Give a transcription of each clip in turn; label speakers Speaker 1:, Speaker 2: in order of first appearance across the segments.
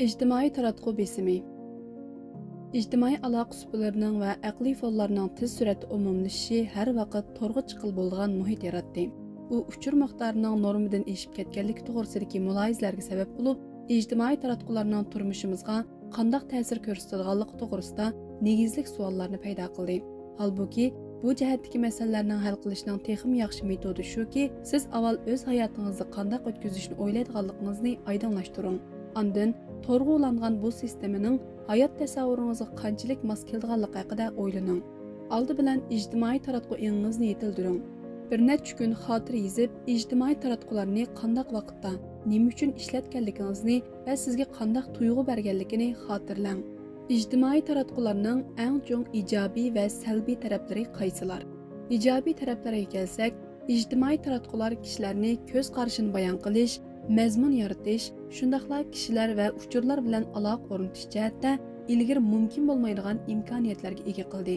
Speaker 1: İctimai taratqu besimi. İctimai aloqa usullarining va aqliy fonlarning tez suratda umumlashishi har vaqt to'rg'a chiqil bo'lgan muhit yaratdi. Bu uchur miqdorining normadan eshib ketganligi to'g'risidagi mulohazalarga sabab bo'lib, ijtimoiy taratqularning turmushimizga qanday ta'sir ko'rsatadiganligi to'g'risida negizlik savollarni paydo qildi. Holbuki, bu jihatdagi masalalarning hal qilishning texnik yaxshi metodi shuki, siz avval o'z hayotingizni qanday o'tkazishni o'ylaydiganligingizni oydinlashtiring. Ondan to'rg'ulangan bu sistemaning hayot tasavvuringizga qanchalik mos keladiganligi haqida o'ylaning. Oldi bilan ijtimoiy taratqu ingizni yetildiring. Bir necha kun xotir yozib, ijtimoiy taratqularni qanday vaqtda, nima uchun ishlatganligingizni va sizga qanday tuyg'u berganligini xotirlang. İctimai taratqularning eng chong ijobiy va salbiy taraflari qaysilar? Ijobiy taraflarga kelsak, ijtimoiy taratqular kishilarni ko'z qarashini bayon qilish, mazmun yaratish, shundaqla kishilar va uchurlar bilan aloqa o'rnatish jihatda ilgari mumkin bo'lmaydigan imkoniyatlarga ega qildi.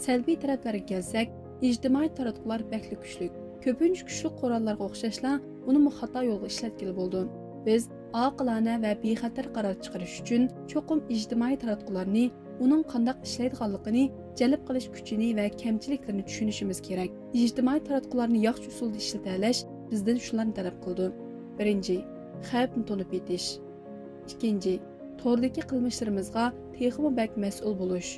Speaker 1: Salbiy taraflarga kelsak, ijtimoiy taratqular bakli kuchli. Ko'pincha kuchli qurollarga o'xshashla uni xato yo'lga ishlatgili bo'ldi. Biz oqilona va bexatar qaror chiqarish uchun cho'qim ijtimoiy taratqularni, uning qanday ishlaydiganligini, jalb qilish kuchini va kamchiliklarini tushunishimiz kerak. Ijtimoiy taratqularni yaxshi usulda ishlatalash bizdan shularni talab qildi. Birinchi, xavfni to'nib yetish. Ikkinchi, to'rdagi qilmishlarimizga texmo bak mas'ul bo'lish.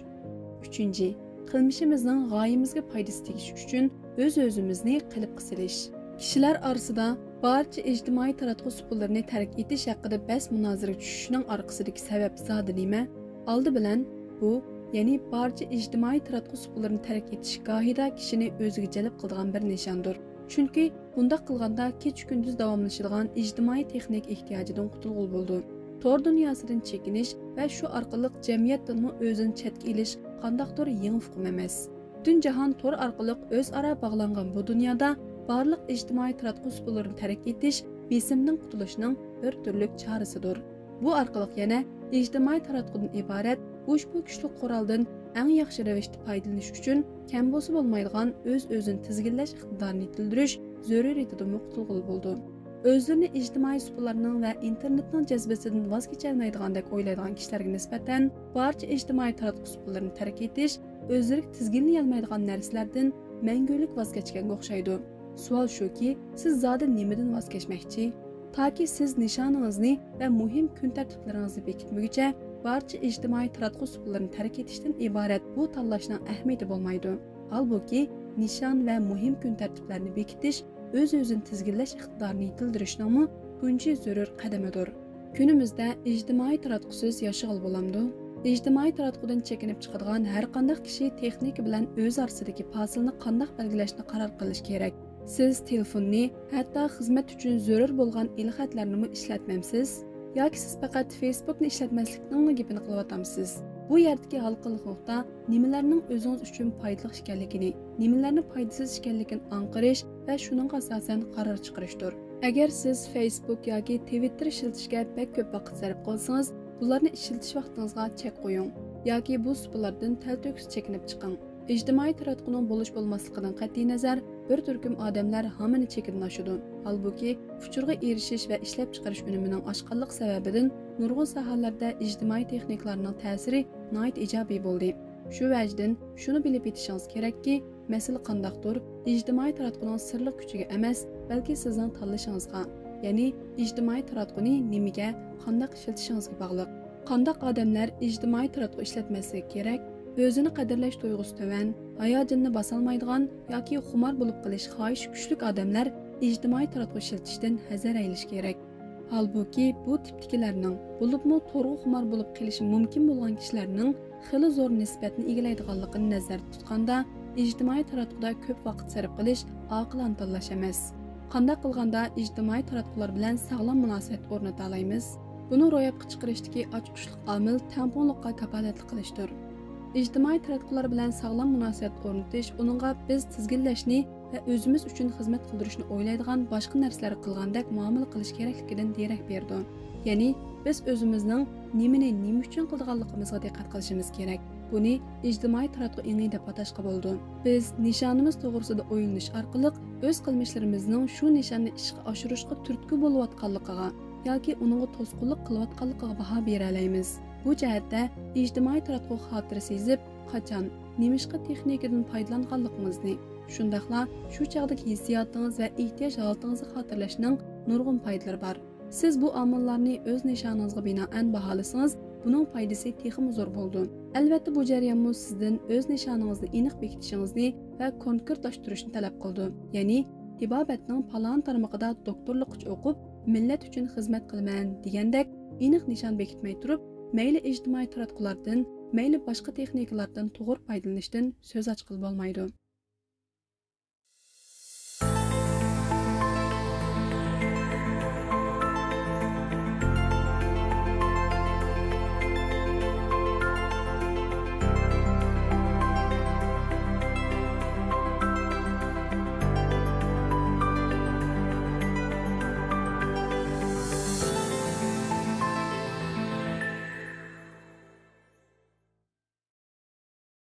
Speaker 1: Uchinchi, qilmishimizning g'oyamizga foydasi tegish uchun o'z-o'zimizni qilib qisilish. Kishilar orasida barcha ijtimoiy taratqu usullarini tark etish haqida bas munozara tushishining orqasidagi sabab zodi nima? Oldi bilan bu, ya'ni barcha ijtimoiy taratqu usullarini tark etish gohida kishini o'ziga jalb qiladigan bir nishondir. Chunki bunda qilganda kech-kunduz davomlashadigan ijtimoiy texnik ehtiyojidan qutulg'ul bo'ldi. Tor dunyosidan chekinish va shu orqali jamiyatdan o'zini chetga ilish qandaqdir yangi hukm emas. Butun jahon tor orqali o'zaro bog'langan bu dunyoda barliq ijtimoiy taratqu usullarini tark etish besimdan qutulishining bir turlik chorasidir. Bu orqali yana ijtimoiy taratqudan iborat ushbu kuchli quroldan eng yaxshi ravishda foydalanish uchun kam bo'lsa bo'lmaydigan o'z-o'zini tizginlash iqtidorini yetildirish zaruriyatidan qutulg'ul bo'ldi. O'zlarini ijtimoiy usullarning va internetning jazbasidan voz kecholmaydigandek o'ylaydigan kishilarga nisbatan barcha ijtimoiy taratqu usullarini tark etish o'zlari tizginlayolmaydigan narsalardan mangulik voz kechganga o'xshaydi. Savol shuki, siz zodi nimadan voz kechmoqchi? Toki siz nishoningizni va muhim kun tartiblaringizni bekitmaguncha barcha ijtimoiy taratqu usullarini tark etishdan iborat bu tanlashning ahamiyati bo'lmaydi. Holbuki, nishon va muhim kun tartiblarini bekitish o'z-o'zini tizginlash iqtidorini yetildirishning tunji zarur qadamidir. Kunimizda ijtimoiy taratqusiz yashag'il bo'lamdi. İctimai taratqudan chekinib chiqadigan har qanday kishi texnika bilan o'z orasidagi fasilni qanday belgilashni qaror qilish kerak. Siz telefonni, hatto xizmat uchun zarur bo'lgan ilxatlarni ishlatmamsiz? Yoki siz faqat Facebookni ishlatmaslikning gapini qilyapsiz? Bu yerdagi halqiliqlikda nimalarning o'zingiz uchun foydali ekanligini, nimalarning foydasiz ekanligini aniqlash va shuning asosan qaror chiqarishdir. Agar siz Facebook yoki Twitter ishlatishga pek ko'p vaqt sarf qilsangiz, bularni ishlatish vaqtingizga chek qo'ying yoki bu usullardan talto'kis chekinib chiqing. İctimai taratquning bo'lish bo'lmasligidan qat'iy nazar, bir turkum odamlar hamini chekinlashadi. Holbuki, uchurga erishish va ishlab chiqarish unimining oshqanlik sababidan nurg'un sohalarda ijtimoiy texnikalarning ta'siri nihoyat ijobiy bo'ldi. Shu vajdan shuni bilib yetishingiz kerakki, masala qandaqdir, ijtimoiy taratquning sirli kuchiga emas, balki sizning tanlashingizga, ya'ni ijtimoiy taratquni nimaga, qanday ishlatishingizga bog'liq. Qanday odamlar ijtimoiy taratqu ishlatmasligi kerak? O'zini qadrlash tuyg'usi to'van, hayojonini bosolmaydigan yoki xumor bo'lib qilish xohish kuchli odamlar ijtimoiy taratqu ishlatishdan hazar aylish kerak. Holbuki, bu tipdagilarning, bo'libmi to'g'ri xumor bo'lib qilishi mumkin bo'lgan kishilarning xili zo'r nisbatni egallaydiganligini nazarda tutganda, ijtimoiy taratquda ko'p vaqt sarf qilish oqilona tanlash emas. Qanday qilganda ijtimoiy taratqular bilan sog'lom munosabat o'rnata olamiz? Buni ro'yobga chiqarishdagi ochiqlik omil tamponlikqa kafolatli qilishdir. İctimai taratqular bilan sog'lom munosabat o'rnatish uningga biz tizginlashni va o'zimiz uchun xizmat qildirishni o'ylaydigan boshqa narsalar qilgandek muomala qilish kerakligidan derak berdi. Ya'ni biz o'zimizning nima uchun qilganligimizga diqqat qilishimiz kerak. Buni ijtimoiy taratqu ingi deb atashga bo'ldi. Biz nishonimiz to'g'risida o'ylanish orqali o'z qilmishlarimizning shu nishonni ishga oshirishga turtki bo'layotganligiga yoki uningga to'sqinlik qilayotganligiga baho bera olamiz. Bu jihatda ijtimoiy taratquv xotira sezib, qachon, nemishqa texnikadan foydalanganligimizni, shundaqla shu chog'dagi hissiyotingiz va ehtiyoj holatingizni xotirlashning nurg'un foydalari bor. Siz bu omillarni o'z nishoningizga binoan baholasangiz, buning foydasi texmi zo'r bo'ldi. Albatta bu jarayonmu sizdan o'z nishoningizni aniq bekitishingizni va konkretlashtirishni talab qildi. Ya'ni tibobatning falon tarmog'ida doktorlik o'qib, millat uchun xizmat qilaman degandek aniq nishon bekitmay turib, mayli ijtimoiy taratqulardan, mayli boshqa texnikalardan to'g'ri foydalanishdan so'z ochqil bo'lmaydi.